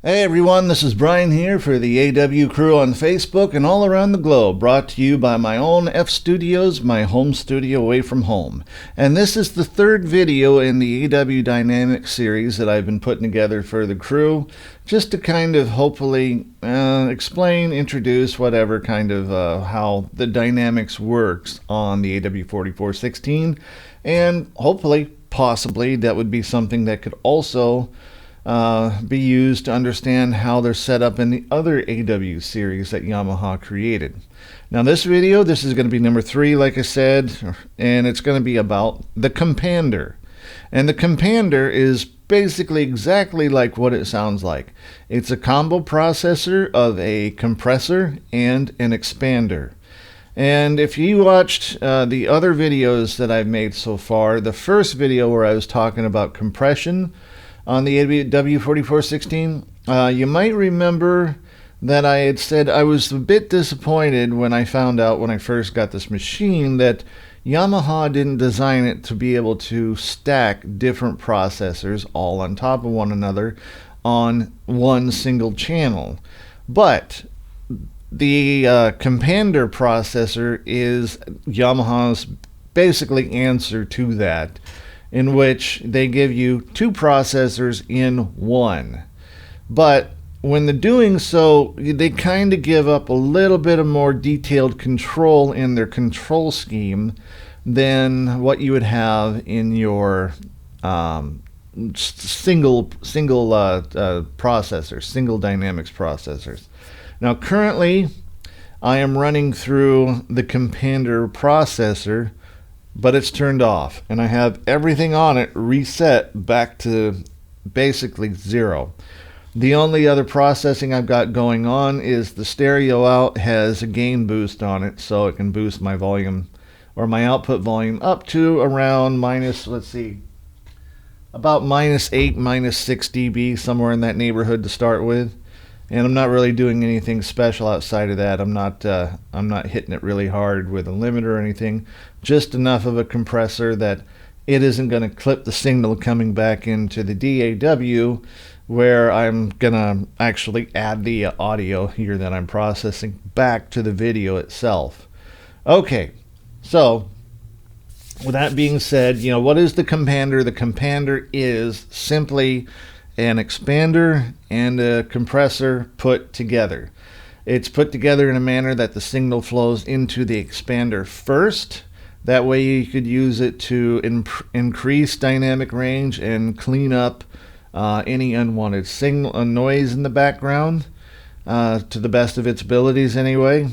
Hey everyone, this is Brian here for the AW crew on Facebook and all around the globe, brought to you by my own F Studios, my home studio away from home. And this is the third video in the AW Dynamics series that I've been putting together for the crew, just to kind of hopefully explain, introduce, whatever kind of how the dynamics works on the AW4416, and hopefully, possibly, that would be something that could also be used to understand how they're set up in the other AW series that Yamaha created. Now this video, this is going to be number 3, like I said, and it's going to be about the Compander. And the Compander is basically exactly like what it sounds like. It's a combo processor of a compressor and an expander. And if you watched the other videos that I've made so far, the first video where I was talking about compression on the AW4416, you might remember that I had said I was a bit disappointed when I found out when I first got this machine that Yamaha didn't design it to be able to stack different processors all on top of one another on one single channel. But the Compander processor is Yamaha's basically answer to that, in which they give you 2 processors in one. But when they're doing so, they kind of give up a little bit of more detailed control in their control scheme than what you would have in your single processor, single dynamics processors. Now currently, I am running through the Compander processor, but it's turned off, and I have everything on it reset back to basically 0. The only other processing I've got going on is the stereo out has a gain boost on it, so it can boost my volume or my output volume up to around about -8, -6 dB, somewhere in that neighborhood to start with. And I'm not really doing anything special outside of that. I'm not hitting it really hard with a limiter or anything. Just enough of a compressor that it isn't going to clip the signal coming back into the DAW, where I'm going to actually add the audio here that I'm processing back to the video itself. Okay, so with that being said, what is the Compander? The Compander is simply an expander and a compressor put together. It's put together in a manner that the signal flows into the expander first. That way you could use it to increase dynamic range and clean up any unwanted signal noise in the background to the best of its abilities anyway.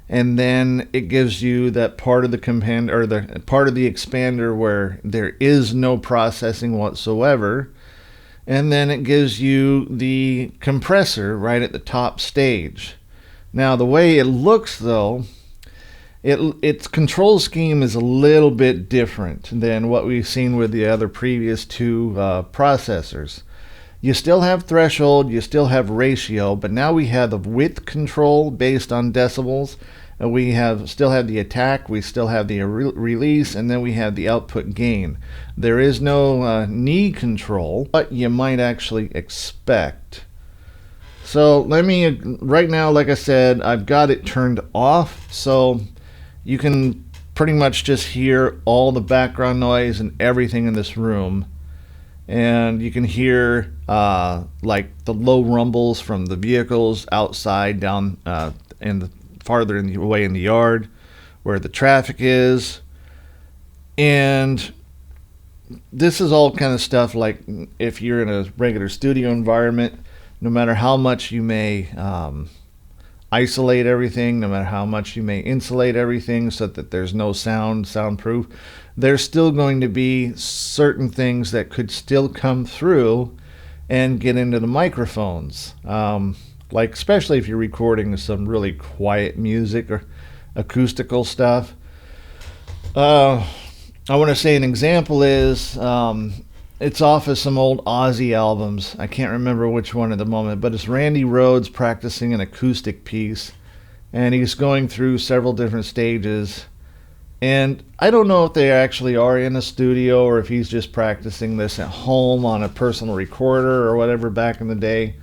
And then it gives you that part of the Compander, or the part of the expander where there is no processing whatsoever. And then it gives you the compressor right at the top stage. Now the way it looks though, its control scheme is a little bit different than what we've seen with the other previous 2 processors. You still have threshold, you still have ratio, but now we have the width control based on decibels. We still have the attack, we still have the release, and then we have the output gain. There is no knee control, but you might actually expect. So right now, like I said, I've got it turned off, so you can pretty much just hear all the background noise and everything in this room. And you can hear like the low rumbles from the vehicles outside down farther away in the yard where the traffic is. And this is all kind of stuff like if you're in a regular studio environment, no matter how much you may isolate everything, no matter how much you may insulate everything so that there's no soundproof, there's still going to be certain things that could still come through and get into the microphones. Like especially if you're recording some really quiet music or acoustical stuff. I want to say an example is it's off of some old Ozzy albums. I can't remember which one at the moment, but it's Randy Rhoads practicing an acoustic piece, and he's going through several different stages. And I don't know if they actually are in a studio or if he's just practicing this at home on a personal recorder or whatever back in the day.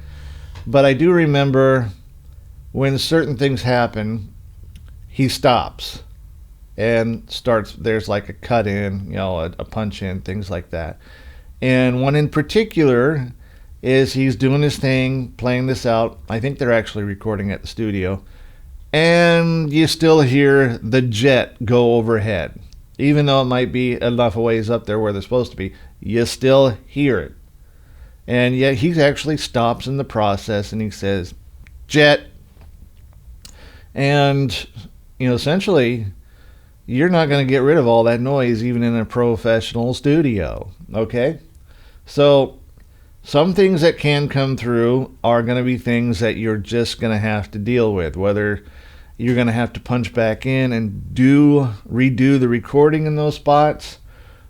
But I do remember when certain things happen, he stops and starts. There's like a cut in, you know, a punch in, things like that. And one in particular is he's doing his thing, playing this out. I think they're actually recording at the studio. And you still hear the jet go overhead. Even though it might be enough a ways up there where they're supposed to be, you still hear it. And yet he actually stops in the process and he says, jet. And, you know, essentially, you're not going to get rid of all that noise even in a professional studio. Okay? So some things that can come through are going to be things that you're just going to have to deal with, whether you're going to have to punch back in and redo the recording in those spots,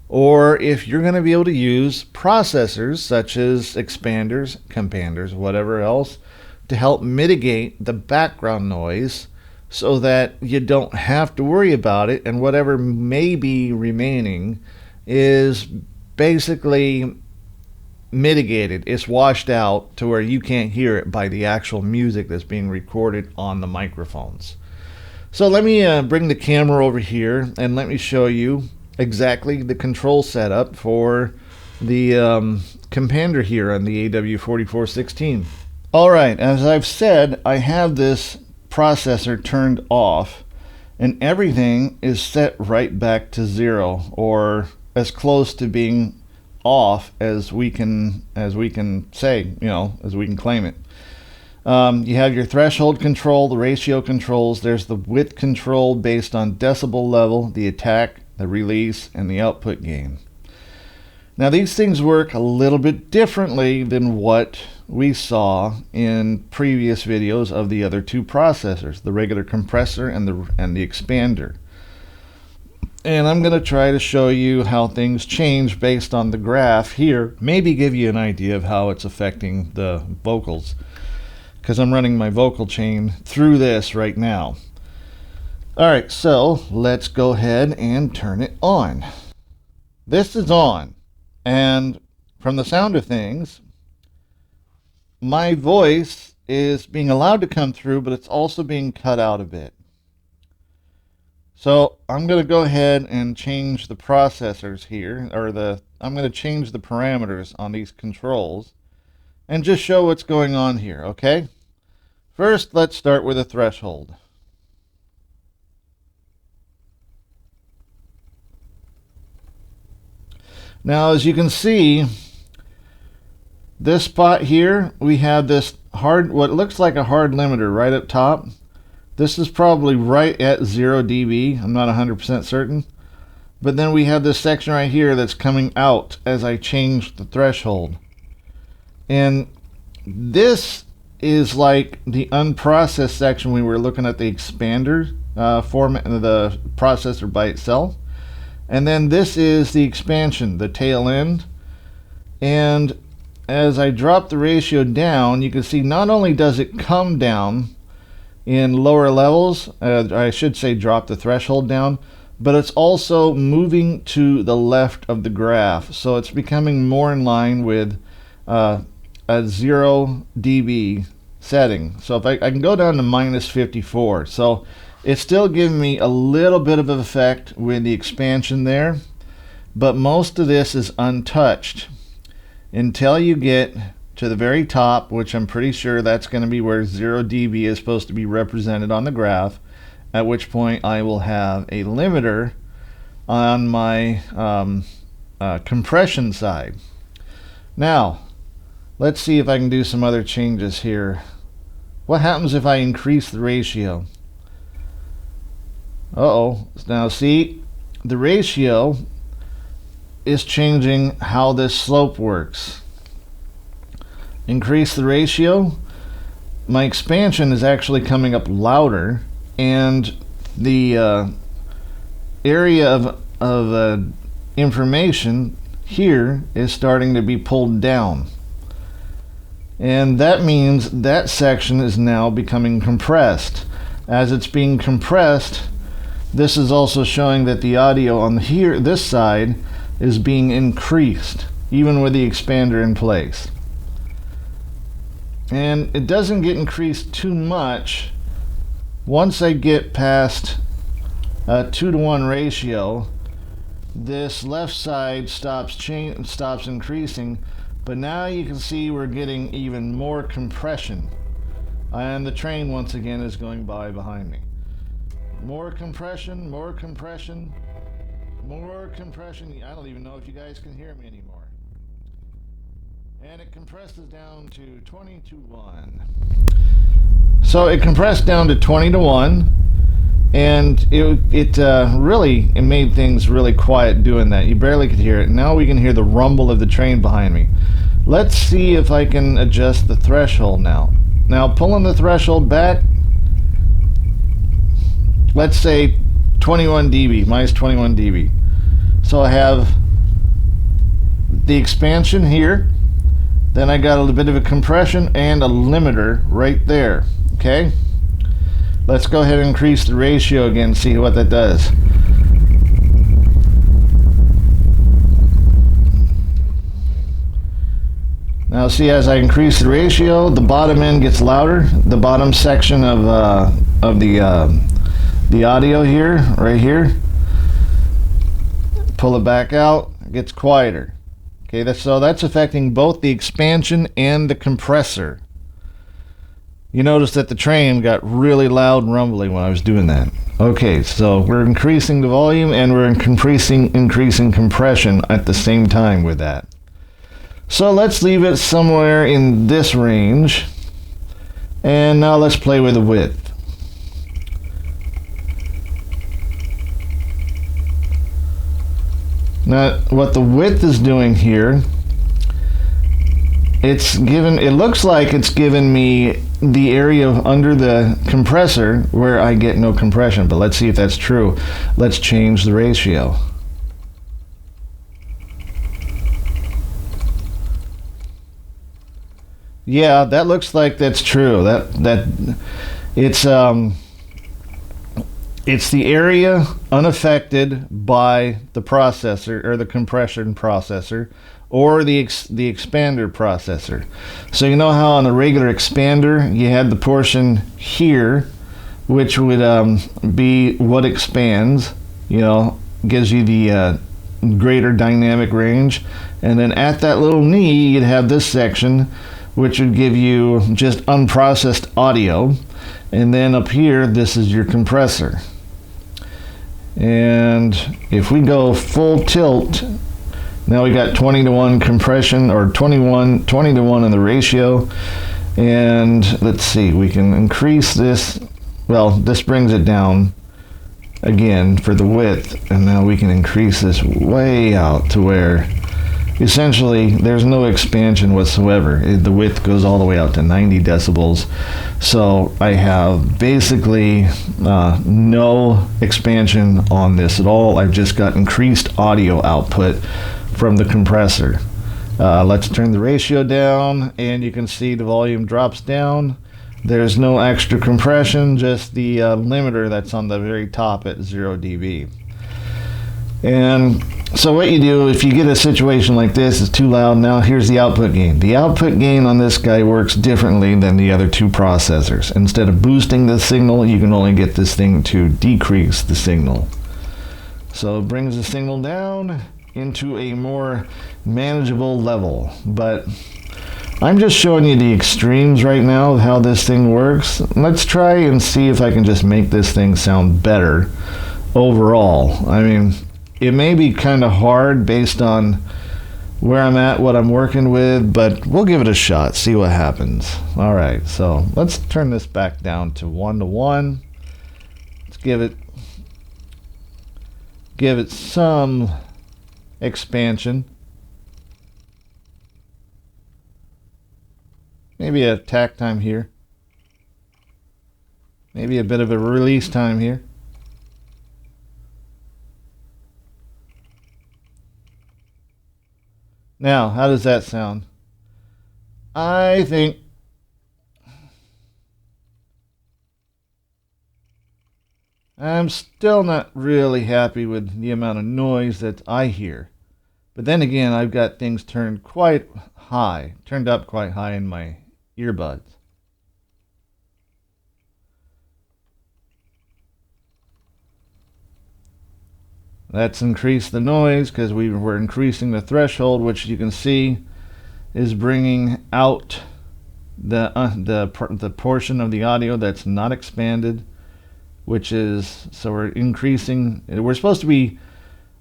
or if you're going to be able to use processors such as expanders, companders, whatever else, to help mitigate the background noise so that you don't have to worry about it, and whatever may be remaining is basically mitigated. It's washed out to where you can't hear it by the actual music that's being recorded on the microphones. So let me bring the camera over here and let me show you exactly the control setup for the Compander here on the AW4416. Alright, as I've said, I have this processor turned off and everything is set right back to 0, or as close to being off as we can say, you know, as we can claim it. You have your threshold control, the ratio controls. There's the width control based on decibel level, the attack, the release, and the output gain. Now these things work a little bit differently than what we saw in previous videos of the other two processors, the regular compressor and the expander. And I'm going to try to show you how things change based on the graph here. Maybe give you an idea of how it's affecting the vocals, because I'm running my vocal chain through this right now. Alright, so let's go ahead and turn it on. This is on, and from the sound of things, my voice is being allowed to come through, but it's also being cut out a bit. So I'm going to go ahead and change the processors here, or I'm going to change the parameters on these controls and just show what's going on here, okay? First, let's start with a threshold. Now, as you can see, this spot here, we have this what looks like a hard limiter right up top. This is probably right at 0 dB. I'm not 100% certain. But then we have this section right here that's coming out as I change the threshold. And this is like the unprocessed section we were looking at, the expander format, the processor by itself. And then this is the expansion, the tail end. And as I drop the ratio down, you can see not only does it come down in lower levels, I should say drop the threshold down, but it's also moving to the left of the graph. So it's becoming more in line with a 0 dB setting. So if I can go down to minus 54. So it's still giving me a little bit of an effect with the expansion there, but most of this is untouched until you get to the very top, which I'm pretty sure that's going to be where 0 dB is supposed to be represented on the graph, at which point I will have a limiter on my compression side. Now, let's see if I can do some other changes here. What happens if I increase the ratio? Uh-oh. Now see, the ratio is changing how this slope works. Increase the ratio, my expansion is actually coming up louder, and the area of information here is starting to be pulled down. And that means that section is now becoming compressed. As it's being compressed, this is also showing that the audio on this side is being increased, even with the expander in place. And it doesn't get increased too much. Once I get past a 2-to-1 ratio, this left side stops increasing, but now you can see we're getting even more compression. And the train once again is going by behind me. More compression, more compression, more compression. I don't even know if you guys can hear me anymore. And it compresses down to 20 to 1. So it compressed down to 20 to 1, and it made things really quiet doing that. You barely could hear it. Now we can hear the rumble of the train behind me. Let's see if I can adjust the threshold now. Now pulling the threshold back, let's say 21 dB, minus 21 dB. So I have the expansion here. Then I got a little bit of a compression and a limiter right there. Okay? Let's go ahead and increase the ratio again and see what that does. Now see, as I increase the ratio, the bottom end gets louder. The bottom section of the audio here, right here. Pull it back out, it gets quieter. Okay, so that's affecting both the expansion and the compressor. You notice that the train got really loud and rumbly when I was doing that. Okay, so we're increasing the volume and we're increasing compression at the same time with that. So let's leave it somewhere in this range. And now let's play with the width. Now, what the width is doing here, it looks like it's given me the area under the compressor where I get no compression, but let's see if that's true. Let's change the ratio. Yeah, that looks like that's true. It's the area unaffected by the processor, or the compression processor, or the expander processor. So you know how on a regular expander you had the portion here, which would be what expands, gives you the greater dynamic range, and then at that little knee you'd have this section, which would give you just unprocessed audio, and then up here this is your compressor. And if we go full tilt, now we got 20 to 1 compression, or 20 to 1 in the ratio. And let's see, we can increase this. Well, this brings it down again for the width, and now we can increase this way out to where essentially there's no expansion whatsoever. The width goes all the way out to 90 decibels. So I have basically no expansion on this at all. I've just got increased audio output from the compressor. Let's turn the ratio down, and you can see the volume drops down. There's no extra compression, just the limiter that's on the very top at 0 dB. And so what you do, if you get a situation like this, it's too loud, now here's the output gain. The output gain on this guy works differently than the other two processors. Instead of boosting the signal, you can only get this thing to decrease the signal. So it brings the signal down into a more manageable level. But I'm just showing you the extremes right now of how this thing works. Let's try and see if I can just make this thing sound better overall. I mean, it may be kind of hard based on where I'm at, what I'm working with, but we'll give it a shot, see what happens. All right, so let's turn this back down to 1 to 1. Let's give it some expansion. Maybe a tack time here. Maybe a bit of a release time here. Now, how does that sound? I think I'm still not really happy with the amount of noise that I hear. But then again, I've got things turned up quite high in my earbuds. That's increased the noise because we were increasing the threshold, which you can see is bringing out the portion of the audio that's not expanded, which is, so we're increasing. We're supposed to be,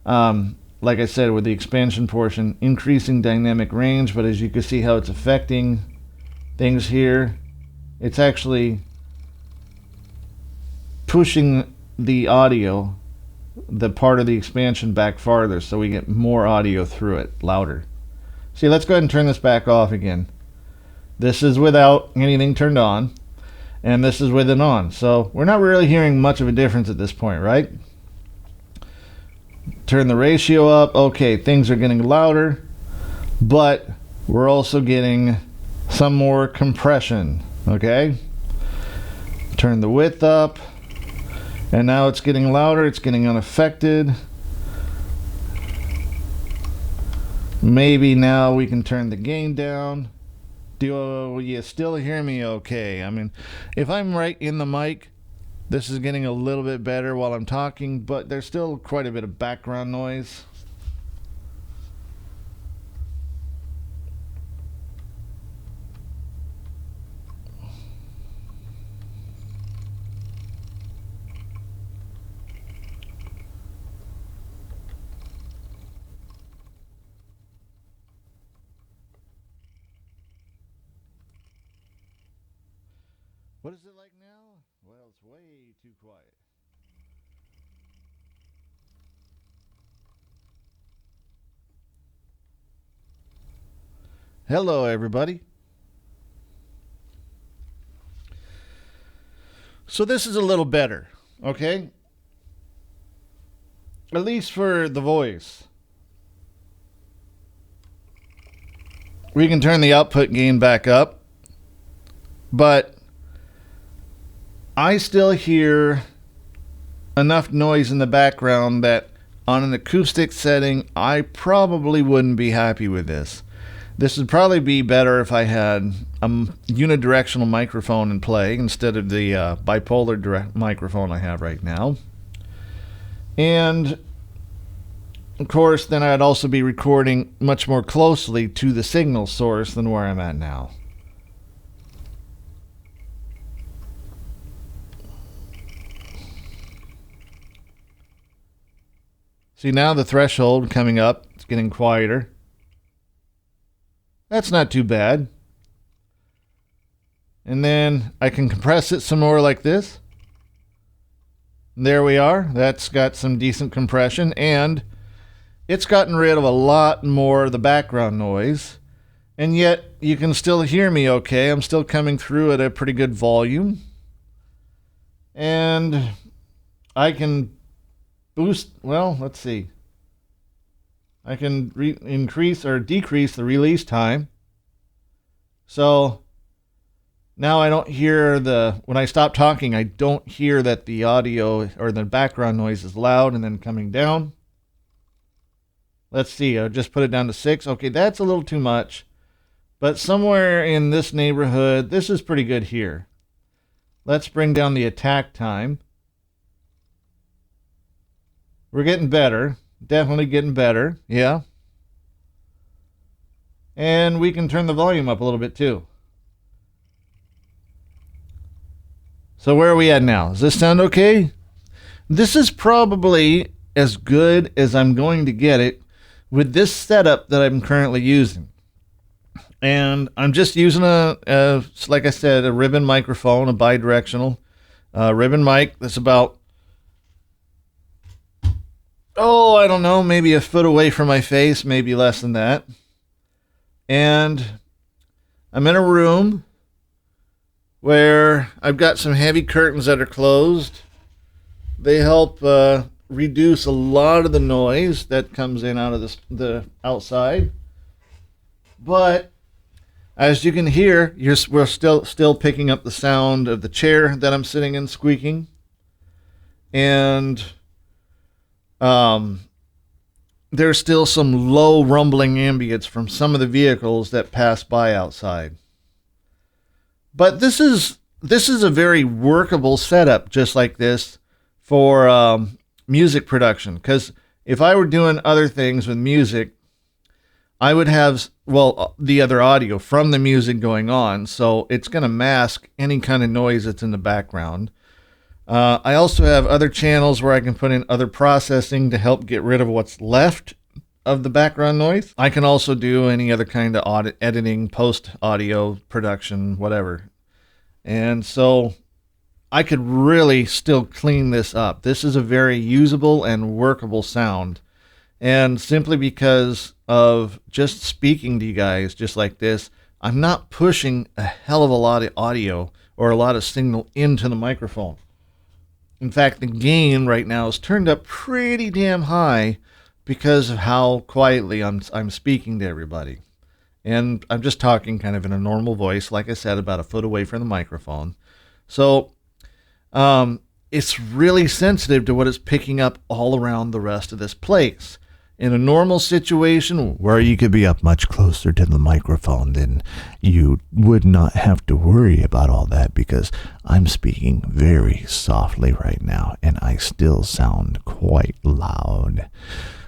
like I said, with the expansion portion, increasing dynamic range, but as you can see how it's affecting things here, it's actually pushing the audio, the part of the expansion, back farther, so we get more audio through it, louder. See, let's go ahead and turn this back off again. This is without anything turned on, and this is with it on. So we're not really hearing much of a difference at this point, right? Turn the ratio up. Okay, things are getting louder, but we're also getting some more compression, okay? Turn the width up. And now it's getting louder, it's getting unaffected. Maybe now we can turn the gain down. Do you still hear me okay? I mean, if I'm right in the mic, this is getting a little bit better while I'm talking, but there's still quite a bit of background noise. What is it like now? Well, it's way too quiet. Hello, everybody. So this is a little better, okay? At least for the voice. We can turn the output gain back up, but I still hear enough noise in the background that on an acoustic setting, I probably wouldn't be happy with this. This would probably be better if I had a unidirectional microphone in play instead of the bipolar direct microphone I have right now. And of course, then I'd also be recording much more closely to the signal source than where I'm at now. See, now the threshold coming up, it's getting quieter. That's not too bad. And then I can compress it some more like this. And there we are. That's got some decent compression, and it's gotten rid of a lot more of the background noise. And yet you can still hear me okay. I'm still coming through at a pretty good volume. And I can boost, well, let's see. I can increase or decrease the release time. So now I don't hear when I stop talking, I don't hear that the audio or the background noise is loud and then coming down. Let's see, I'll just put it down to 6. Okay, that's a little too much. But somewhere in this neighborhood, this is pretty good here. Let's bring down the attack time. We're getting better. Definitely getting better. Yeah. And we can turn the volume up a little bit too. So where are we at now? Does this sound okay? This is probably as good as I'm going to get it with this setup that I'm currently using. And I'm just using like I said, a ribbon microphone, a bidirectional ribbon mic that's about, I don't know, maybe a foot away from my face, maybe less than that. And I'm in a room where I've got some heavy curtains that are closed. They help reduce a lot of the noise that comes in out of the outside. But as you can hear, we're still picking up the sound of the chair that I'm sitting in squeaking. And there's still some low rumbling ambience from some of the vehicles that pass by outside. But this is a very workable setup, just like this, for music production. Because if I were doing other things with music, I would have, well, the other audio from the music going on, so it's going to mask any kind of noise that's in the background. I also have other channels where I can put in other processing to help get rid of what's left of the background noise. I can also do any other kind of editing, post audio production, whatever. And so I could really still clean this up. This is a very usable and workable sound. And simply because of just speaking to you guys just like this, I'm not pushing a hell of a lot of audio or a lot of signal into the microphone. In fact, the gain right now is turned up pretty damn high because of how quietly I'm speaking to everybody. And I'm just talking kind of in a normal voice, like I said, about a foot away from the microphone. So it's really sensitive to what it's picking up all around the rest of this place. In a normal situation where you could be up much closer to the microphone, then you would not have to worry about all that, because I'm speaking very softly right now and I still sound quite loud.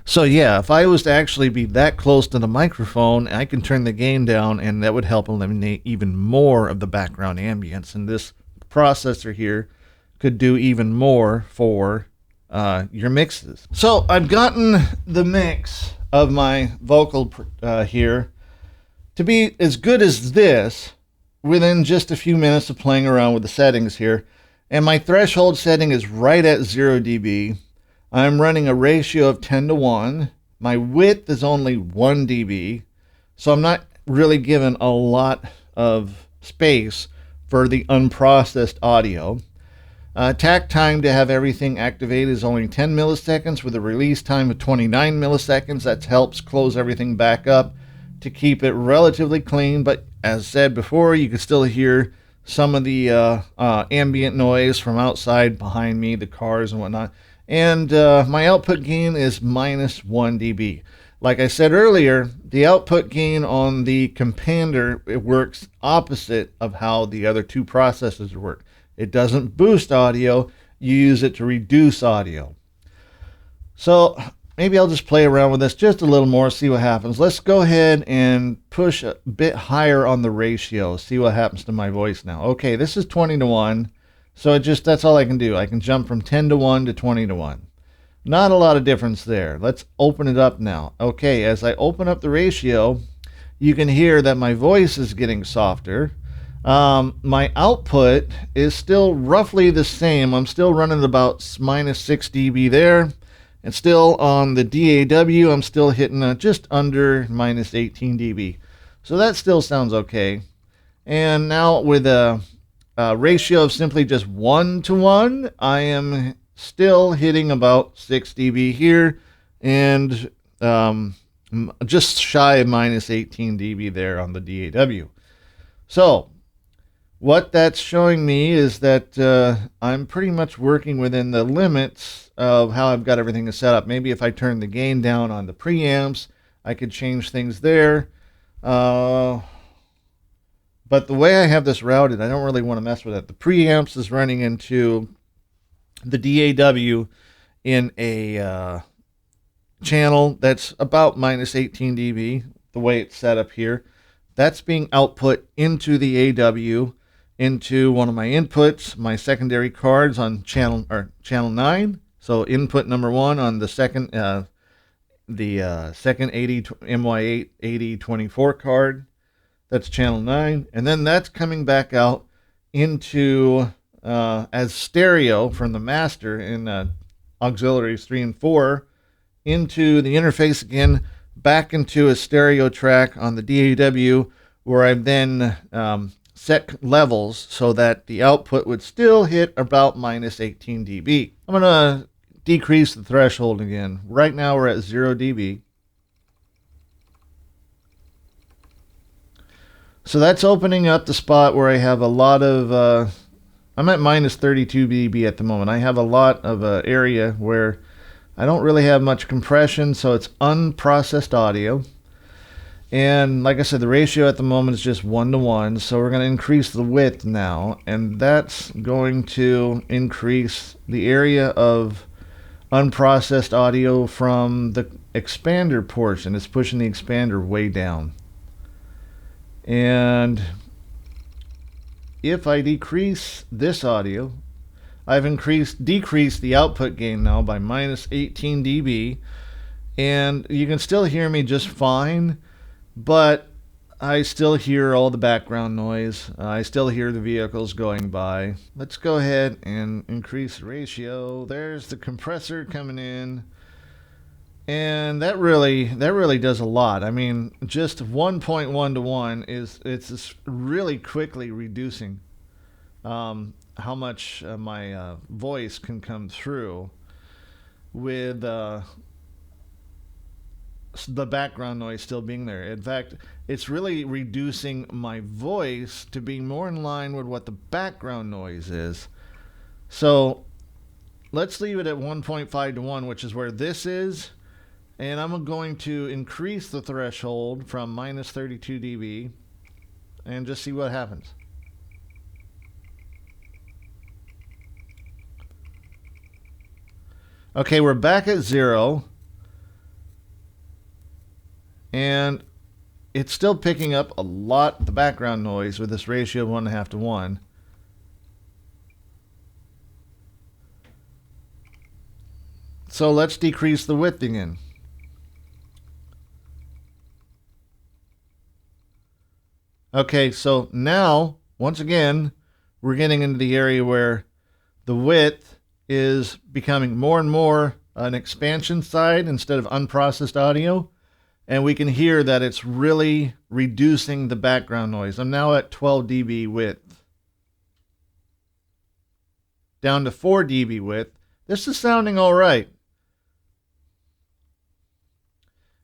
So yeah, if I was to actually be that close to the microphone, I can turn the gain down, and that would help eliminate even more of the background ambience. And this processor here could do even more for your mixes. So I've gotten the mix of my vocal here to be as good as this within just a few minutes of playing around with the settings here. And my threshold setting is right at 0 dB. I'm running a ratio of 10:1. My width is only 1 dB. So I'm not really given a lot of space for the unprocessed audio. Takt time to have everything activated is only 10 milliseconds with a release time of 29 milliseconds. That helps close everything back up to keep it relatively clean. But as said before, you can still hear some of the ambient noise from outside behind me, the cars and whatnot. And my output gain is minus 1 dB. Like I said earlier, the output gain on the Compander, it works opposite of how the other two processors work. It doesn't boost audio, you use it to reduce audio. So maybe I'll just play around with this just a little more, see what happens. Let's go ahead and push a bit higher on the ratio, see what happens to my voice now. Okay, this is 20:1, so that's all I can do. I can jump from 10:1 to 20:1. Not a lot of difference there. Let's open it up now. Okay, as I open up the ratio, you can hear that my voice is getting softer. My output is still roughly the same. I'm still running about minus 6 dB there. And still on the DAW, I'm still hitting just under minus 18 dB. So that still sounds okay. And now with a ratio of simply just 1:1, I am still hitting about 6 dB here, and just shy of minus 18 dB there on the DAW. So what that's showing me is that I'm pretty much working within the limits of how I've got everything set up. Maybe if I turn the gain down on the preamps, I could change things there. But the way I have this routed, I don't really want to mess with it. The preamps is running into the DAW in a channel that's about minus 18 dB, the way it's set up here. That's being output into the AW, into one of my inputs, my secondary cards on channel 9. So input number 1 on the second second 80 MY8 8024 card. That's channel 9, and then that's coming back out into as stereo from the master in auxiliaries 3 and 4 into the interface again, back into a stereo track on the DAW, where I've then set levels so that the output would still hit about minus 18 dB. I'm going to decrease the threshold again. Right now we're at 0 dB. So that's opening up the spot where I have a lot of, I'm at minus 32 dB at the moment. I have a lot of area where I don't really have much compression, so it's unprocessed audio. And like I said, the ratio at the moment is just 1:1. So we're going to increase the width now. And that's going to increase the area of unprocessed audio from the expander portion. It's pushing the expander way down. And if I decrease this audio, I've decreased the output gain now by minus 18 dB, and you can still hear me just fine, but I still hear all the background noise. I still hear the vehicles going by. Let's go ahead and increase the ratio. There's the compressor coming in. And that really does a lot. I mean, just 1.1 to 1 it's really quickly reducing how much my voice can come through with the background noise still being there. In fact, it's really reducing my voice to be more in line with what the background noise is. So let's leave it at 1.5 to 1, which is where this is. And I'm going to increase the threshold from minus 32 dB and just see what happens. Okay, we're back at 0. And it's still picking up a lot the background noise with this ratio of 1.5 to 1. So let's decrease the width again. Okay, so now, once again, we're getting into the area where the width is becoming more and more an expansion side instead of unprocessed audio. And we can hear that it's really reducing the background noise. I'm now at 12 dB width. Down to 4 dB width. This is sounding all right.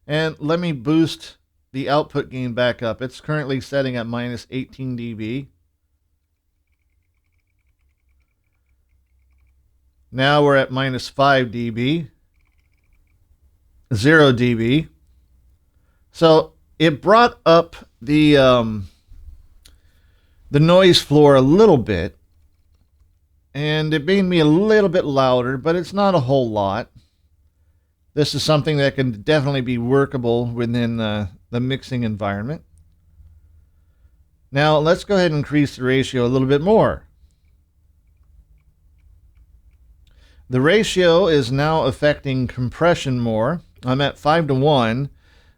And let me boost the output gain back up. It's currently setting at minus 18 dB. Now we're at minus 5 dB. 0 dB. So it brought up the noise floor a little bit. And it made me a little bit louder, but it's not a whole lot. This is something that can definitely be workable within the mixing environment. Now let's go ahead and increase the ratio a little bit more. The ratio is now affecting compression more. I'm at 5 to 1.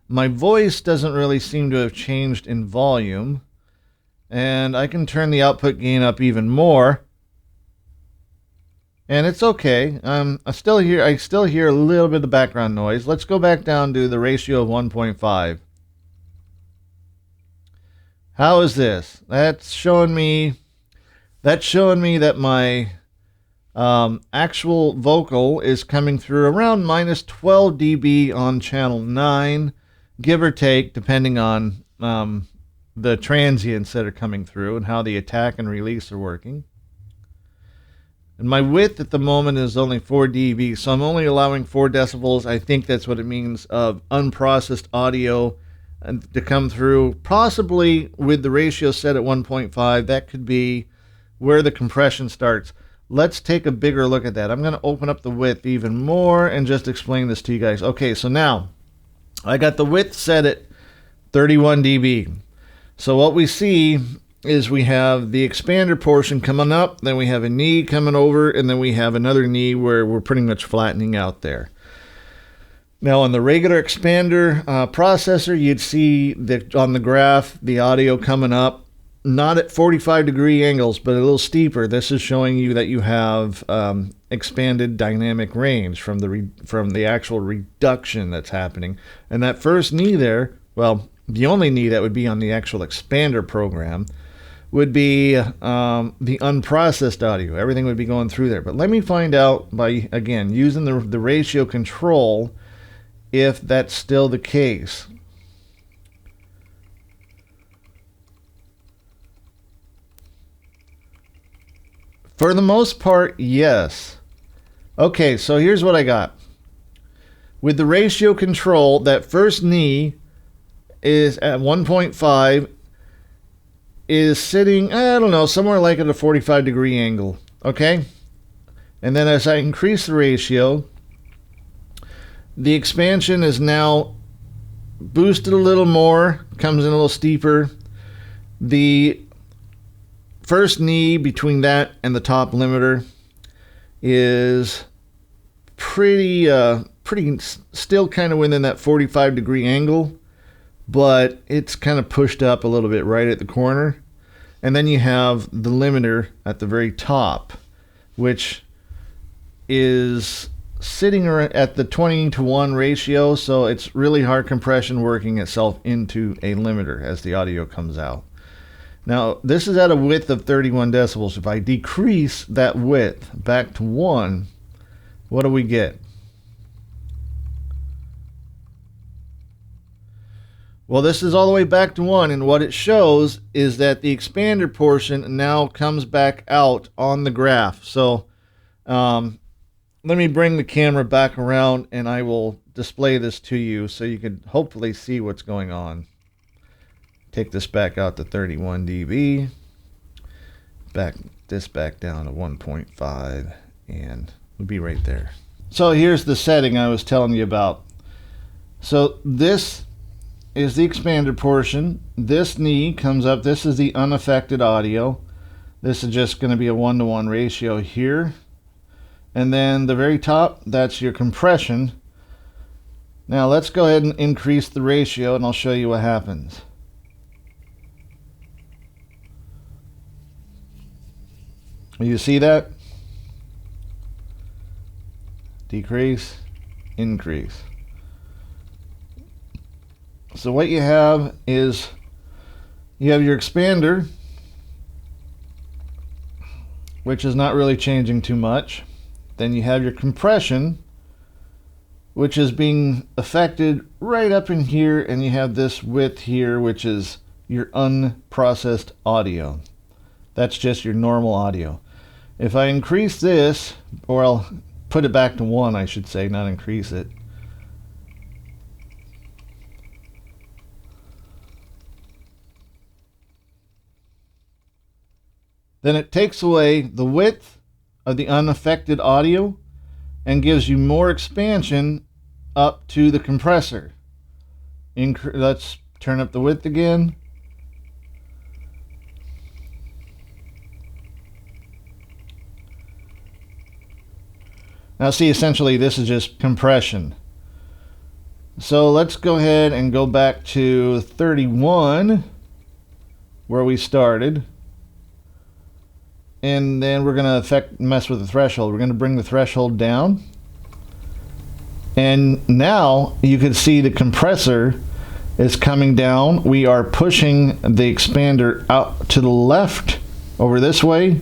My voice doesn't really seem to have changed in volume. And I can turn the output gain up even more. And it's okay. I still hear a little bit of the background noise. Let's go back down to the ratio of 1.5. How is this? That's showing me that my actual vocal is coming through around minus 12 dB on channel 9, give or take, depending on the transients that are coming through and how the attack and release are working. And my width at the moment is only 4 dB, so I'm only allowing 4 decibels. I think that's what it means of unprocessed audio to come through. Possibly with the ratio set at 1.5, that could be where the compression starts. Let's take a bigger look at that. I'm going to open up the width even more and just explain this to you guys. Okay, so now I got the width set at 31 dB. So what we see is we have the expander portion coming up, then we have a knee coming over, and then we have another knee where we're pretty much flattening out there. Now on the regular expander processor, you'd see that on the graph, the audio coming up, not at 45-degree angles, but a little steeper. This is showing you that you have expanded dynamic range from the actual reduction that's happening. And that first knee there, well, the only knee that would be on the actual expander program would be the unprocessed audio. Everything would be going through there. But let me find out by, again, using the ratio control if that's still the case. For the most part, yes. Okay, so here's what I got. With the ratio control, that first knee is at 1.5 is sitting, I don't know, somewhere like at a 45-degree angle, okay? And then as I increase the ratio, the expansion is now boosted a little more, comes in a little steeper. The first knee between that and the top limiter is pretty still kind of within that 45-degree angle, but it's kind of pushed up a little bit right at the corner. And then you have the limiter at the very top, which is sitting at the 20-to-1 ratio, so it's really hard compression working itself into a limiter as the audio comes out. Now, this is at a width of 31 decibels. If I decrease that width back to 1, what do we get? Well, this is all the way back to 1, and what it shows is that the expander portion now comes back out on the graph. So let me bring the camera back around and I will display this to you so you can hopefully see what's going on. Take this back out to 31 dB, back down to 1.5, and we'll be right there. So here's the setting I was telling you about. So this is the expander portion. This knee comes up. This is the unaffected audio. This is just going to be a 1-to-1 ratio here. And then the very top, that's your compression. Now let's go ahead and increase the ratio and I'll show you what happens. You see that? Decrease, increase. So what you have is you have your expander, which is not really changing too much. Then you have your compression, which is being affected right up in here, and you have this width here, which is your unprocessed audio. That's just your normal audio. If I increase this, or I'll put it back to 1, I should say, not increase it. Then it takes away the width of the unaffected audio and gives you more expansion up to the compressor. Let's turn up the width again. Now see, essentially this is just compression. So let's go ahead and go back to 31 where we started. And then we're going to mess with the threshold. We're going to bring the threshold down. And now you can see the compressor is coming down. We are pushing the expander out to the left over this way.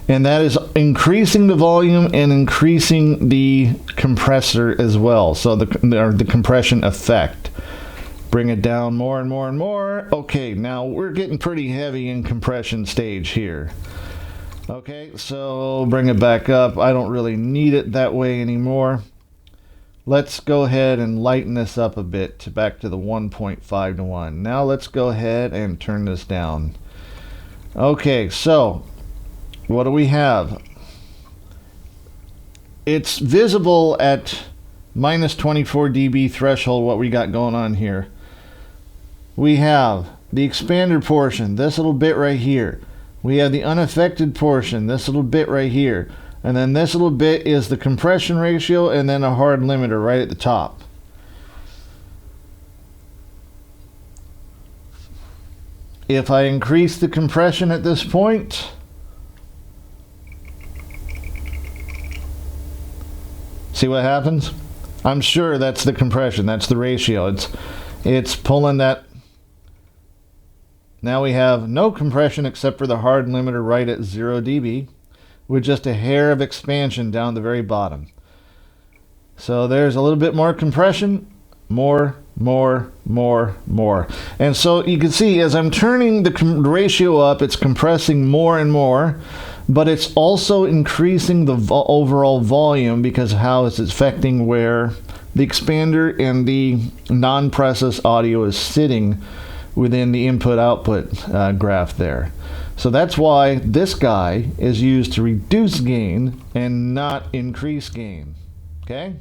And that is increasing the volume and increasing the compressor as well. So the compression effect. Bring it down more and more and more. Okay, now we're getting pretty heavy in compression stage here. Okay, so bring it back up. I don't really need it that way anymore. Let's go ahead and lighten this up a bit back to the 1.5 to 1. Now let's go ahead and turn this down. Okay, so what do we have? It's visible at minus 24 dB threshold what we got going on here. We have the expander portion, this little bit right here. We have the unaffected portion, this little bit right here. And then this little bit is the compression ratio and then a hard limiter right at the top. If I increase the compression at this point, see what happens? I'm sure that's the compression, that's the ratio. It's pulling that. Now we have no compression except for the hard limiter right at 0 dB with just a hair of expansion down the very bottom. So there's a little bit more compression, more. And so you can see as I'm turning the ratio up, it's compressing more and more, but it's also increasing the overall volume because of how it's affecting where the expander and the non-process audio is sitting within the input-output graph there. So that's why this guy is used to reduce gain and not increase gain. Okay?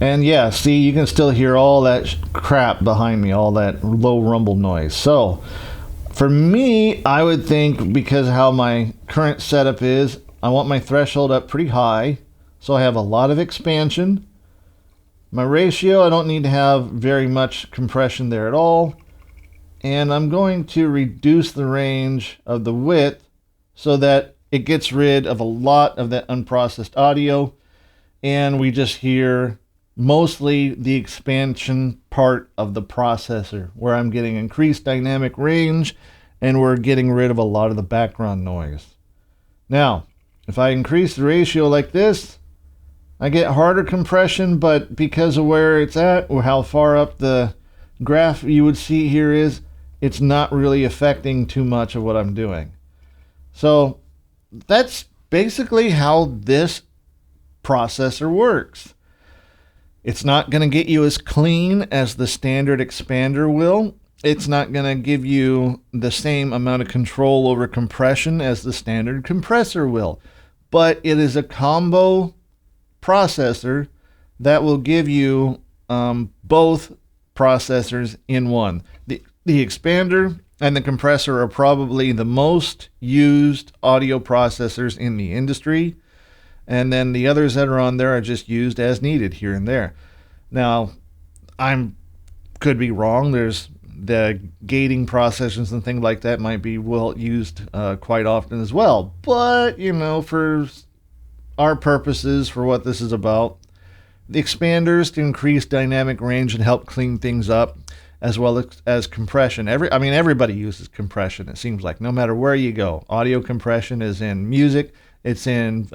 And yeah, see, you can still hear all that crap behind me, all that low rumble noise. So for me, I would think, because of how my current setup is, I want my threshold up pretty high, so I have a lot of expansion. My ratio, I don't need to have very much compression there at all. And I'm going to reduce the range of the width so that it gets rid of a lot of that unprocessed audio, and we just hear mostly the expansion part of the processor, where I'm getting increased dynamic range and we're getting rid of a lot of the background noise. Now, if I increase the ratio like this, I get harder compression, but because of where it's at or how far up the graph you would see here is, it's not really affecting too much of what I'm doing. So that's basically how this processor works. It's not going to get you as clean as the standard expander will. It's not going to give you the same amount of control over compression as the standard compressor will. But it is a combo processor that will give you both processors in one. The expander and the compressor are probably the most used audio processors in the industry. And then the others that are on there are just used as needed here and there. Now, could be wrong. There's the gating processors and things like that might be well used quite often as well. But, for our purposes, for what this is about, the expanders to increase dynamic range and help clean things up, as well as compression. Everybody uses compression, it seems like, no matter where you go. Audio compression is in music, it's in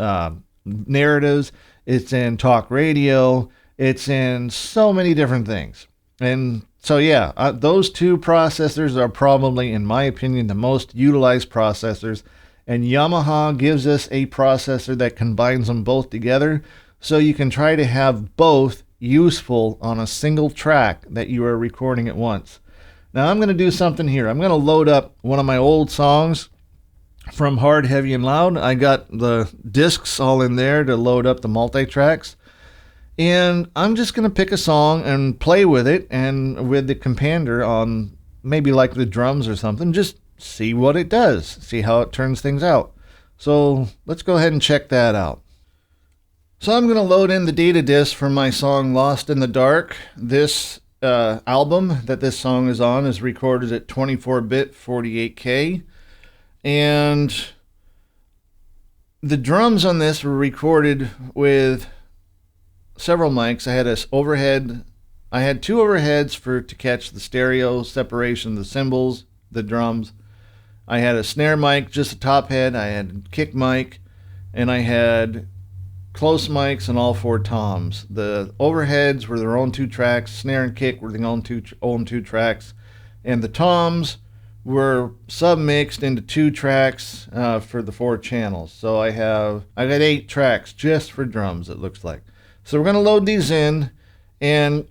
narratives, it's in talk radio, it's in so many different things. And so yeah, those two processors are probably, in my opinion, the most utilized processors, and Yamaha gives us a processor that combines them both together, so you can try to have both useful on a single track that you are recording at once. Now I'm going to do something here. I'm going to load up one of my old songs from Hard, Heavy, and Loud. I got the discs all in there to load up the multi-tracks. And I'm just going to pick a song and play with it, and with the Compander on maybe like the drums or something, just see what it does, see how it turns things out. So let's go ahead and check that out. So I'm going to load in the data disc for my song Lost in the Dark. This album that this song is on is recorded at 24-bit 48K. And the drums on this were recorded with several mics. I had two overheads to catch the stereo separation of the cymbals, the drums. I had a snare mic, just a top head. I had a kick mic, and I had close mics and all four toms. The overheads were their own two tracks. Snare and kick were their own two tracks, and the toms were submixed into two tracks for the four channels. So I got 8 tracks just for drums, it looks like. So we're going to load these in, and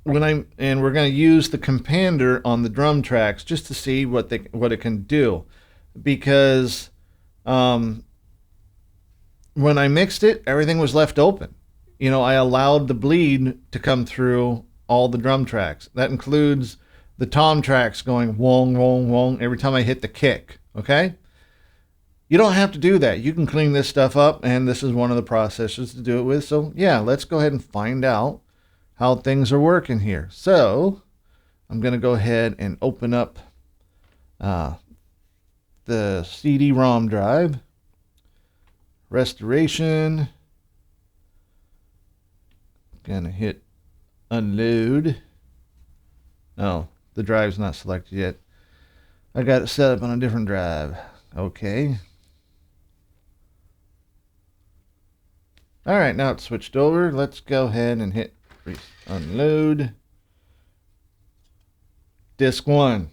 we're going to use the Compander on the drum tracks just to see what it can do, because when I mixed it, everything was left open. I allowed the bleed to come through all the drum tracks. That includes the tom tracks going wong, wong, wong every time I hit the kick, okay? You don't have to do that. You can clean this stuff up, and this is one of the processors to do it with. So yeah, let's go ahead and find out how things are working here. So I'm going to go ahead and open up the CD-ROM drive. Restoration. Gonna hit unload. Oh, the drive's not selected yet. I got it set up on a different drive. Okay. Alright, now it's switched over. Let's go ahead and hit unload. Disk 1.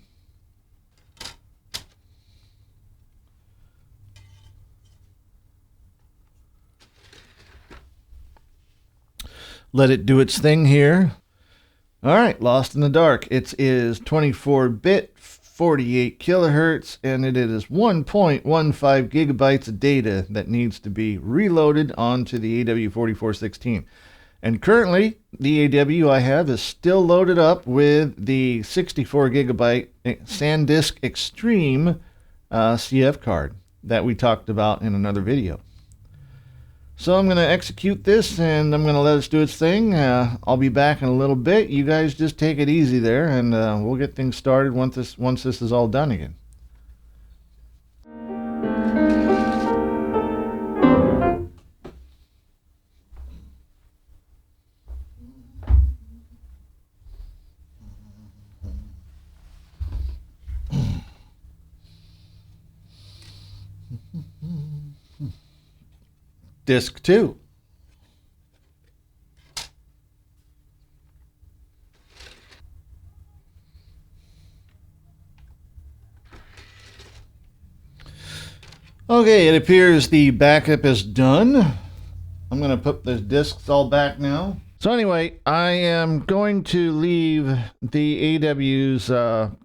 let it do its thing here. All right, Lost in the Dark. It is 24-bit, 48 kilohertz, and it is 1.15 gigabytes of data that needs to be reloaded onto the AW4416. And currently, the AW I have is still loaded up with the 64 gigabyte SanDisk Extreme CF card that we talked about in another video. So I'm going to execute this, and I'm going to let it do its thing. I'll be back in a little bit. You guys just take it easy there, and we'll get things started once this is all done again. Disc 2. Okay, it appears the backup is done. I'm going to put the discs all back now. So anyway, I am going to leave the AW's, the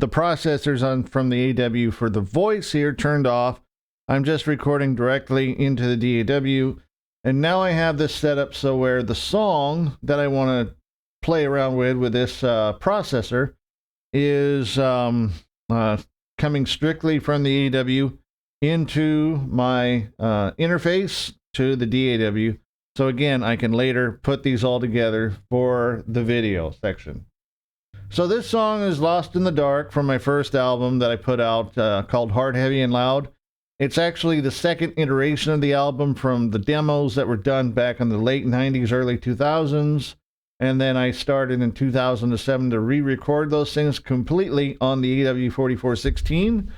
processors from the AW for the voice here turned off. I'm just recording directly into the DAW, and now I have this set up so where the song that I want to play around with this processor is coming strictly from the AW into my interface to the DAW. So again, I can later put these all together for the video section. So this song is Lost in the Dark from my first album that I put out called Hard, Heavy, and Loud. It's actually the second iteration of the album from the demos that were done back in the late 90s, early 2000s. And then I started in 2007 to re-record those things completely on the AW4416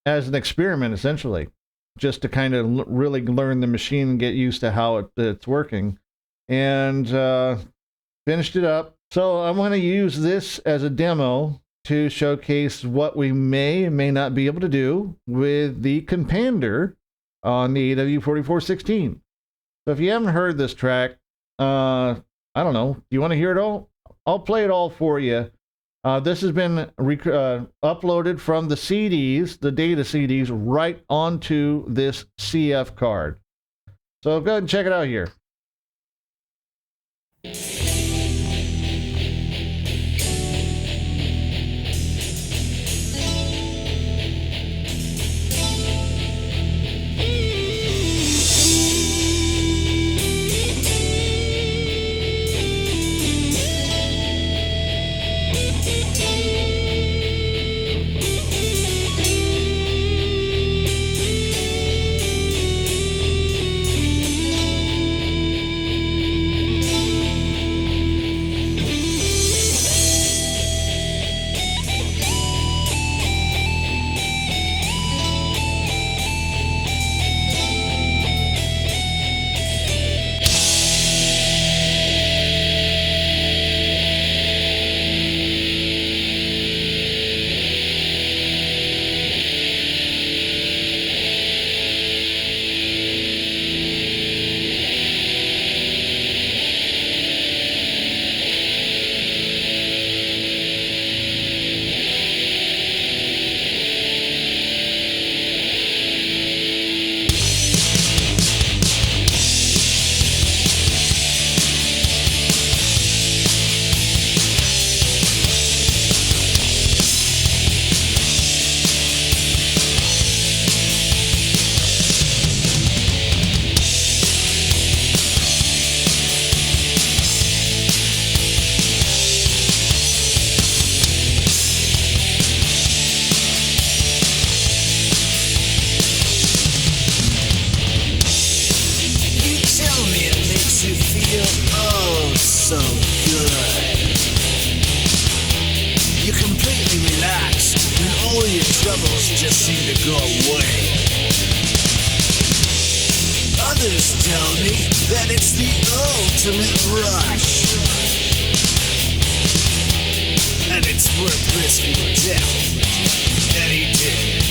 as an experiment, essentially, just to kind of really learn the machine and get used to how it's working. And finished it up. So I'm going to use this as a demo to showcase what we may and may not be able to do with the Compander on the AW4416. So if you haven't heard this track, I don't know, do you want to hear it all? I'll play it all for you. This has been uploaded from the CDs, the data CDs, right onto this CF card. So go ahead and check it out here. troubles just seem to go away. Others tell me that it's the ultimate rush, and it's worth risking death any day.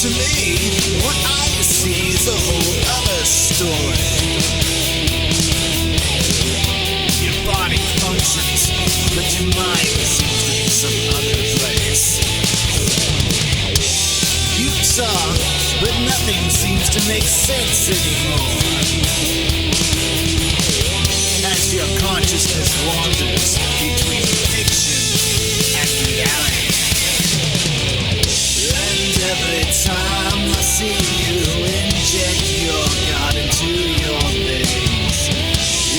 To me, what I see is a whole other story. Your body functions, but your mind seems to be some other place. You talk, but nothing seems to make sense anymore. As your consciousness wanders between fiction and reality. And every time I see you inject your God into your veins,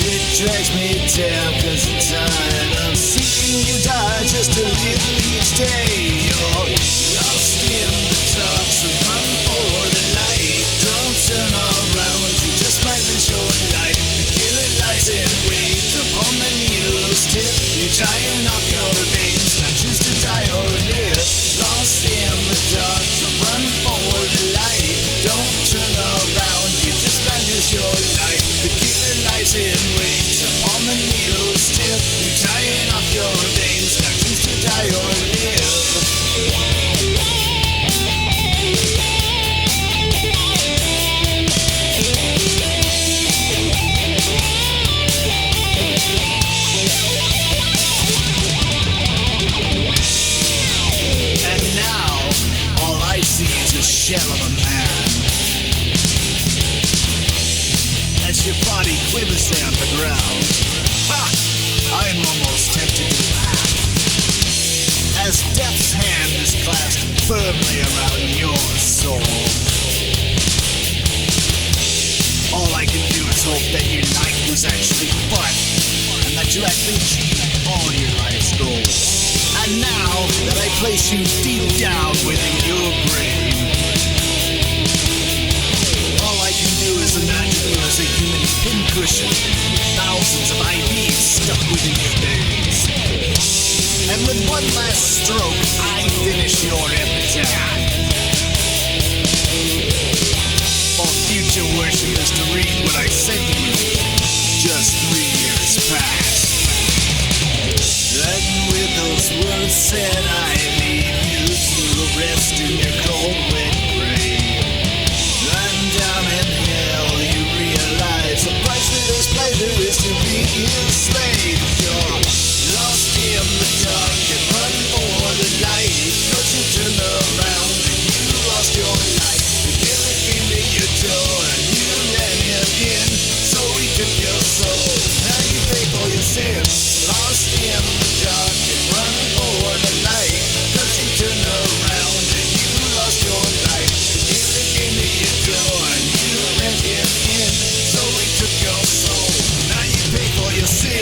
it drags me down 'cause I'm tired of seeing you die just to live each day. You're lost in the dark, so run for the light. Don't turn around, you just might lose your life. The killer lies in wait upon the needle's tip. You're tying up your veins, not choose to die or live. Lost in the dark, so run for the light. Don't turn around, you just might lose your life. The killer lies in wait upon the needle's tip. You're tying up your veins, not choose to die or live. Shell of a man. As your body quivers down the ground, ha! I'm almost tempted to laugh. As death's hand is clasped firmly around your soul, all I can do is hope that your life was actually fun, and that you actually achieved all your life's goals. And now that I place you deep down within your brain, imagine you as a human pincushion, thousands of IVs stuck within your veins. And with one last stroke, I finish your epitaph. For future worshippers to read what I said to you just 3 years past. And with those words said, I leave you to rest in your cold, wet grave. And down in hell you realize the price for this pleasure is to be enslaved. You're lost in the dark and run for the light. Don't you turn around and you lost your life. The killer came to your door and you let him in, so he took your soul. Now you pay for your sins. Lost in the dark and run for the light. Don't you turn around and you lost your life. The killer came to your door and you let him in, so he took your soul. Now you pay for your sins.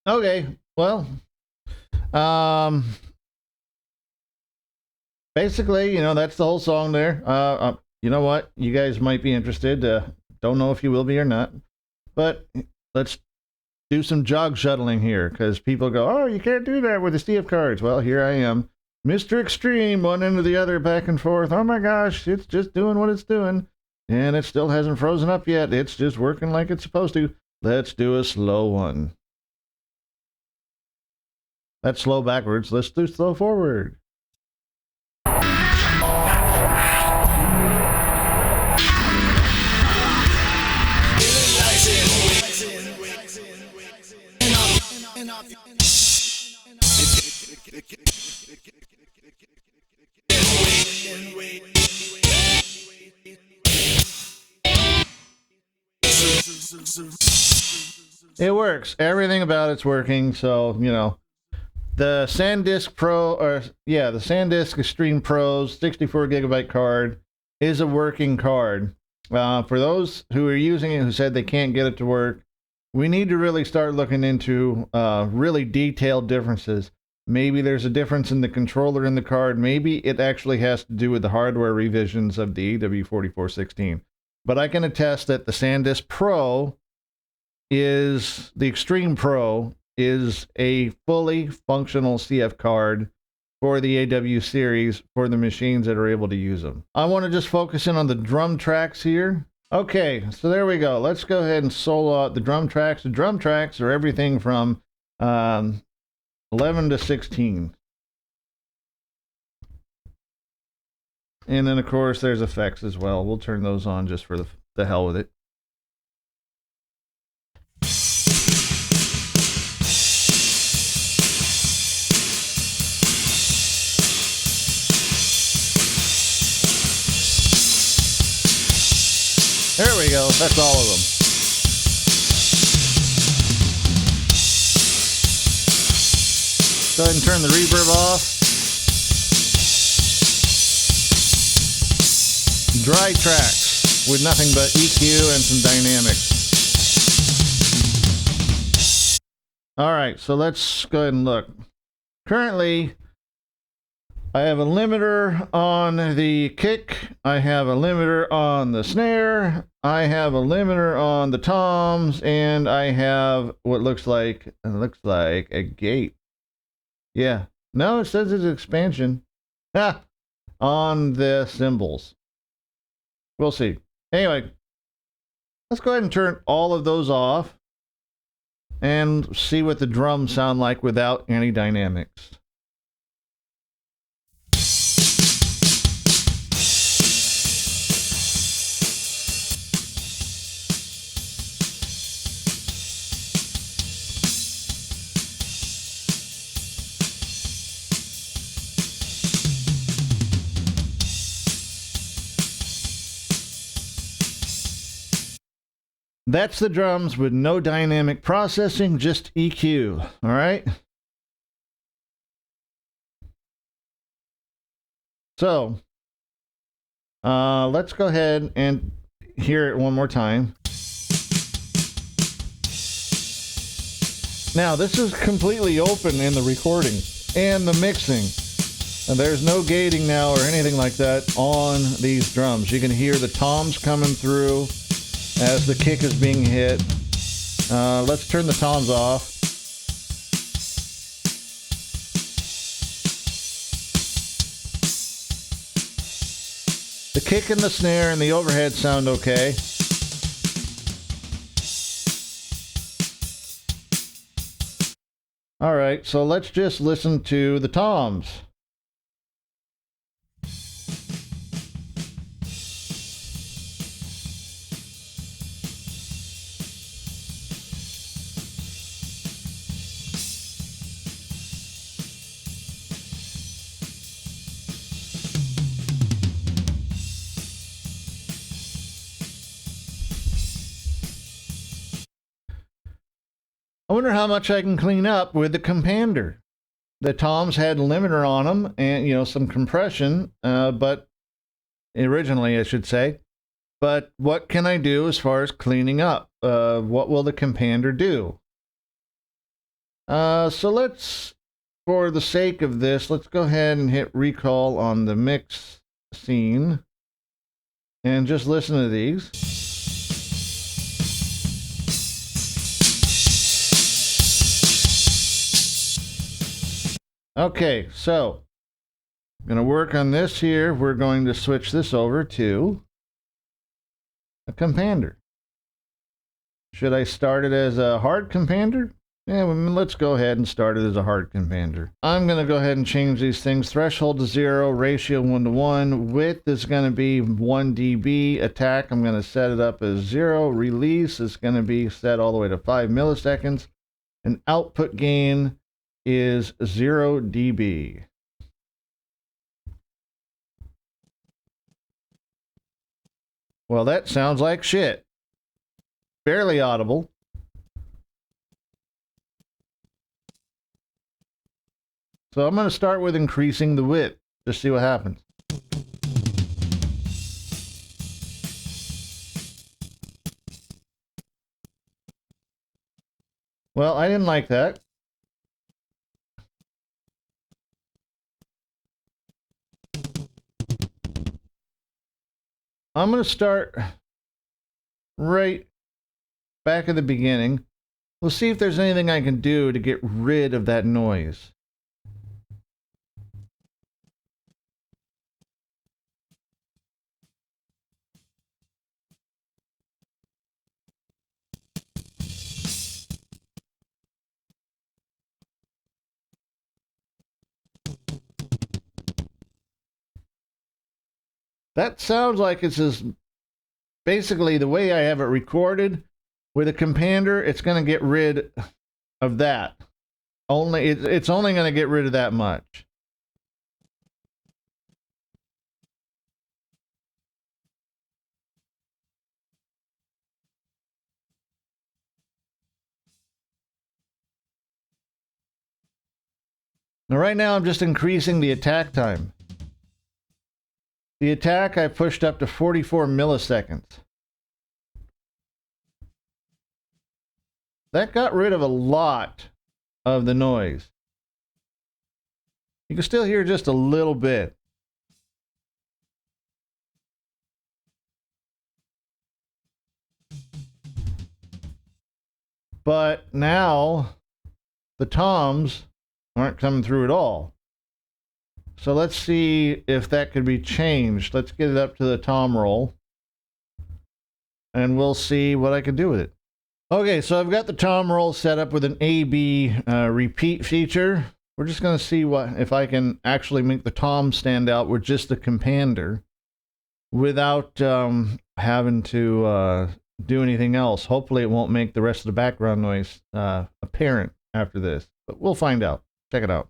Okay, well, um, basically, that's the whole song there. You know what? You guys might be interested. Don't know if you will be or not, but let's do some jog shuttling here because people go, "Oh, you can't do that with the CF cards." Well, here I am, Mr. Extreme, one end to the other, back and forth. Oh my gosh, it's just doing what it's doing, and it still hasn't frozen up yet. It's just working like it's supposed to. Let's do a slow one. That's slow backwards. Let's do slow forward. It works. Everything about it's working. So, the SanDisk Pro, the SanDisk Extreme Pro's 64 gigabyte card is a working card. For those who are using it who said they can't get it to work, we need to really start looking into really detailed differences. Maybe there's a difference in the controller in the card. Maybe it actually has to do with the hardware revisions of the AW4416. But I can attest that the SanDisk Pro the Extreme Pro is a fully functional CF card for the AW series for the machines that are able to use them. I want to just focus in on the drum tracks here. Okay, so there we go. Let's go ahead and solo out the drum tracks. The drum tracks are everything from 11 to 16. And then, of course, there's effects as well. We'll turn those on just for the hell with it. There we go. That's all of them. Go ahead and turn the reverb off. Dry tracks with nothing but EQ and some dynamics. All right, so let's go ahead and look. Currently, I have a limiter on the kick. I have a limiter on the snare. I have a limiter on the toms, and I have what looks like a gate. Yeah. No, it says it's expansion. On the cymbals. We'll see. Anyway, let's go ahead and turn all of those off and see what the drums sound like without any dynamics. That's the drums with no dynamic processing, just EQ. All right. So, let's go ahead and hear it one more time. Now, this is completely open in the recording and the mixing. And there's no gating now or anything like that on these drums. You can hear the toms coming through as the kick is being hit. Let's turn the toms off. The kick and the snare and the overhead sound okay. All right, so let's just listen to the toms. I wonder how much I can clean up with the Compander. The toms had a limiter on them and, some compression, but originally I should say. But what can I do as far as cleaning up? What will the Compander do? So let's, for the sake of this, let's go ahead and hit recall on the mix scene and just listen to these. Okay, so I'm going to work on this here. We're going to switch this over to a Compander. Should I start it as a hard Compander? Yeah, well, let's go ahead and start it as a hard Compander. I'm going to go ahead and change these things. Threshold to 0, ratio 1 to 1. Width is going to be 1 dB. Attack, I'm going to set it up as 0. Release is going to be set all the way to 5 milliseconds. And output gain is 0 dB. Well, that sounds like shit. Barely audible. So I'm going to start with increasing the width. Just see what happens. Well, I didn't like that. I'm going to start right back at the beginning. We'll see if there's anything I can do to get rid of that noise. That sounds like it's just basically the way I have it recorded. With a Compander, it's going to get rid of that. It's only going to get rid of that much. Now, right now, I'm just increasing the attack time. The attack I pushed up to 44 milliseconds. That got rid of a lot of the noise. You can still hear just a little bit. But now the toms aren't coming through at all. So let's see if that could be changed. Let's get it up to the tom roll. And we'll see what I can do with it. Okay, so I've got the tom roll set up with an AB repeat feature. We're just going to see if I can actually make the tom stand out with just the Compander without having to do anything else. Hopefully it won't make the rest of the background noise apparent after this. But we'll find out. Check it out.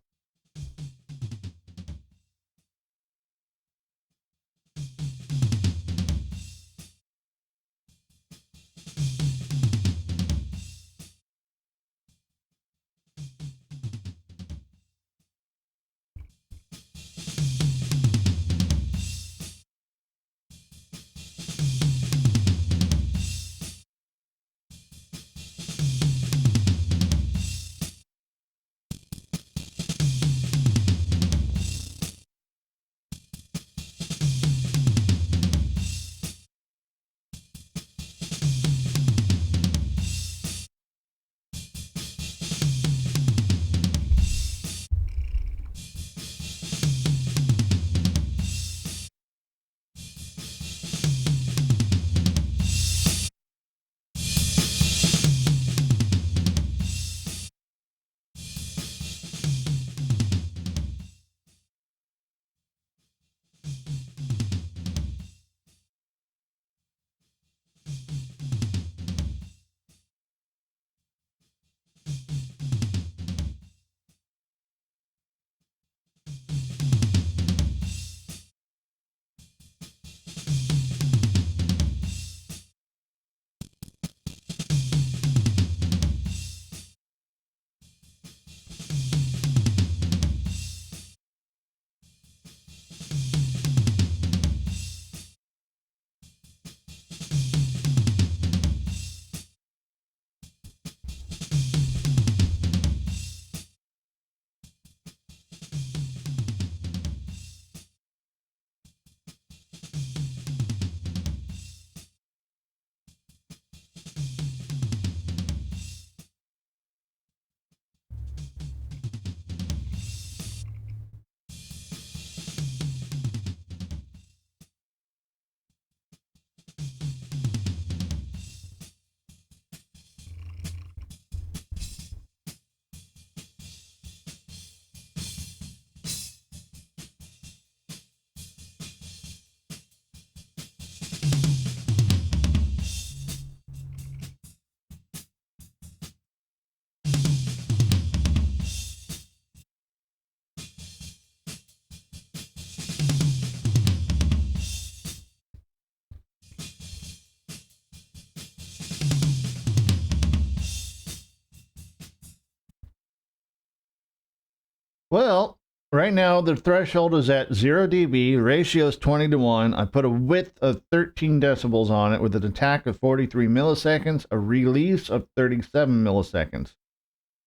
Well, right now the threshold is at 0 dB, ratio is 20:1. I put a width of 13 decibels on it with an attack of 43 milliseconds, a release of 37 milliseconds.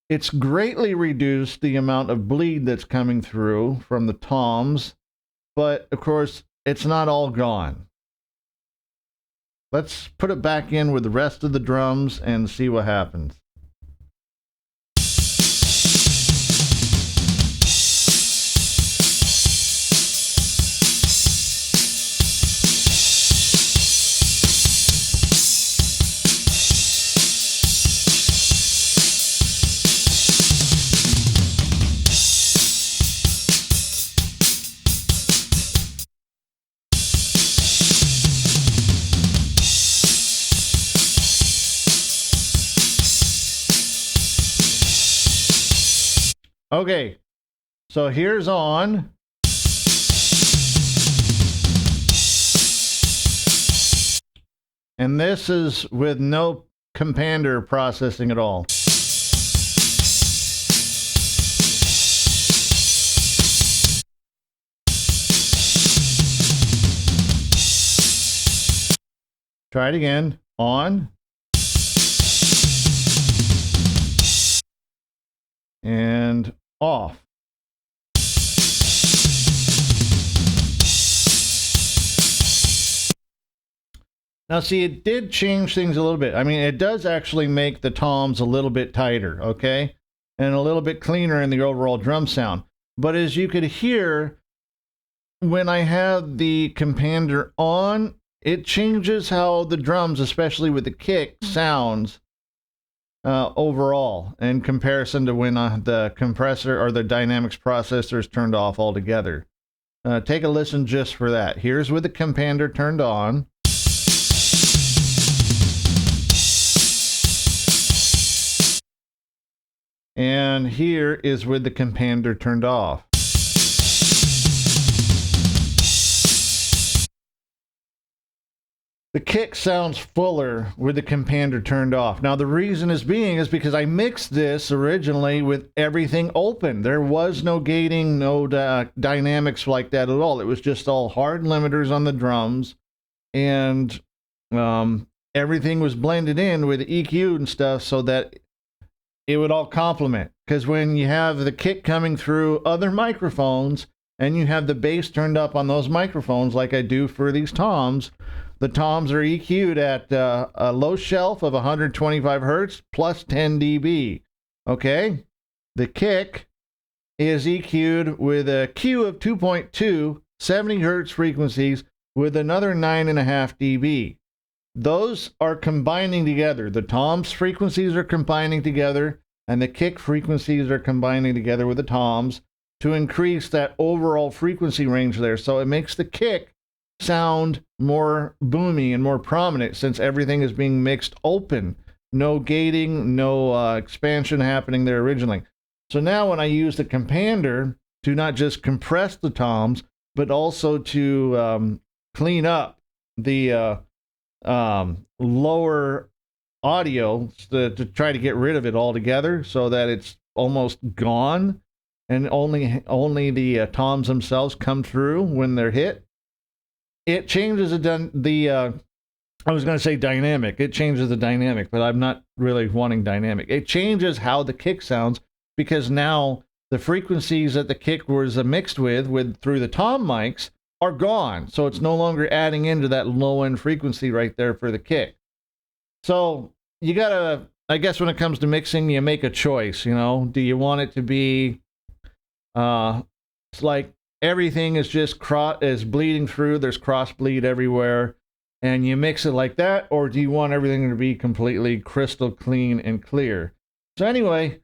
It's greatly reduced the amount of bleed that's coming through from the toms, but of course, it's not all gone. Let's put it back in with the rest of the drums and see what happens. Okay, so here's on. And this is with no Compander processing at all. Try it again. On. And off. Now, see, it did change things a little bit. I mean, it does actually make the toms a little bit tighter, okay? And a little bit cleaner in the overall drum sound. But as you could hear, when I have the Compander on, it changes how the drums, especially with the kick, sounds overall in comparison to when the compressor or the dynamics processor is turned off altogether. Take a listen just for that. Here's with the Compander turned on. And here is with the Compander turned off. The kick sounds fuller with the Compander turned off. Now, the reason is because I mixed this originally with everything open. There was no gating, no dynamics like that at all. It was just all hard limiters on the drums, and everything was blended in with EQ and stuff so that it would all complement. Because when you have the kick coming through other microphones and you have the bass turned up on those microphones like I do for these toms, the toms are EQ'd at a low shelf of 125 hertz plus 10 dB. Okay? The kick is EQ'd with a Q of 2.2, 70 hertz frequencies with another 9.5 dB. Those are combining together. The toms frequencies are combining together, and the kick frequencies are combining together with the toms to increase that overall frequency range there. So it makes the kick sound more boomy and more prominent since everything is being mixed open. No gating, no expansion happening there originally. So now when I use the Compander to not just compress the toms, but also to clean up the lower audio to try to get rid of it altogether so that it's almost gone and only the toms themselves come through when they're hit. It changes the I was going to say dynamic. It changes the dynamic, but I'm not really wanting dynamic. It changes how the kick sounds because now the frequencies that the kick was mixed with through the tom mics are gone. So it's no longer adding into that low end frequency right there for the kick. So you gotta, I guess when it comes to mixing, you make a choice, you know. Do you want it to be it's like everything is just is bleeding through, there's cross bleed everywhere, and you mix it like that, or do you want everything to be completely crystal clean and clear? So anyway,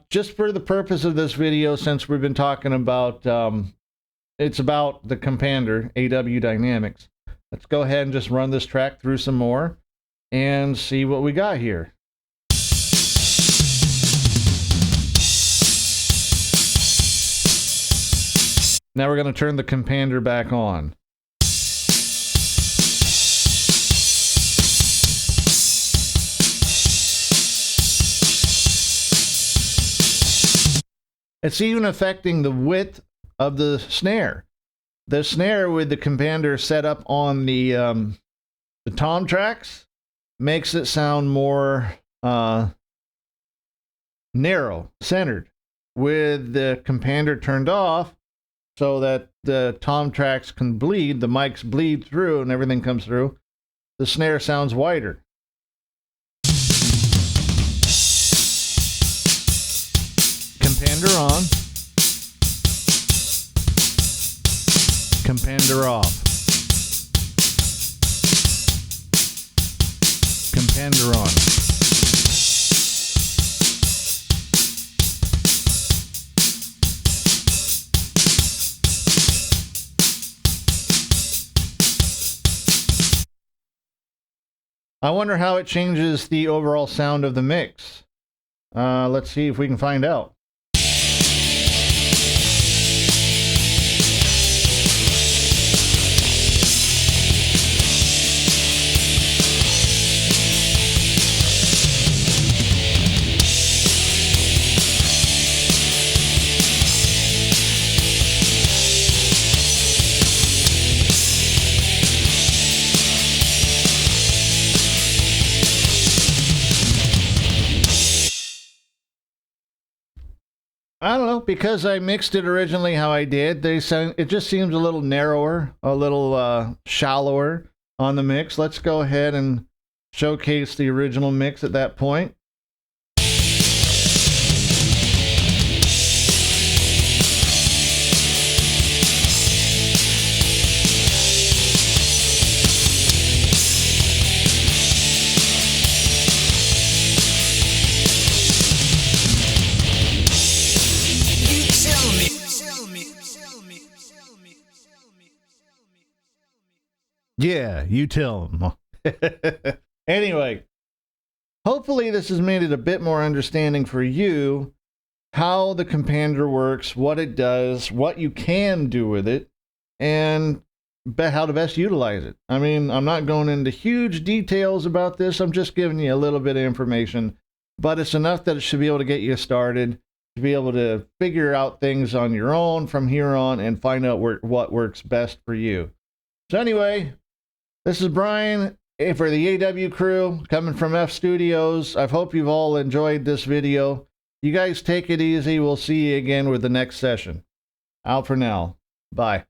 just for the purpose of this video, since we've been talking about it's about the Compander AW Dynamics, let's go ahead and just run this track through some more and see what we got here. Now we're going to turn the Compander back on. It's even affecting the width of the snare. The snare with the Compander set up on the tom tracks makes it sound more narrow, centered. With the Compander turned off, so that the tom tracks can bleed, the mics bleed through, and everything comes through, the snare sounds wider. Compander on. Compander off. Compander on. I wonder how it changes the overall sound of the mix. Let's see if we can find out. I don't know, because I mixed it originally how I did. It just seems a little narrower, a little shallower on the mix. Let's go ahead and showcase the original mix at that point. Yeah, you tell them. Anyway, hopefully this has made it a bit more understanding for you how the Compander works, what it does, what you can do with it, and how to best utilize it. I mean, I'm not going into huge details about this. I'm just giving you a little bit of information, but it's enough that it should be able to get you started, to be able to figure out things on your own from here on and find out what works best for you. So anyway, this is Brian for the AW crew coming from F Studios. I hope you've all enjoyed this video. You guys take it easy. We'll see you again with the next session. Out for now. Bye.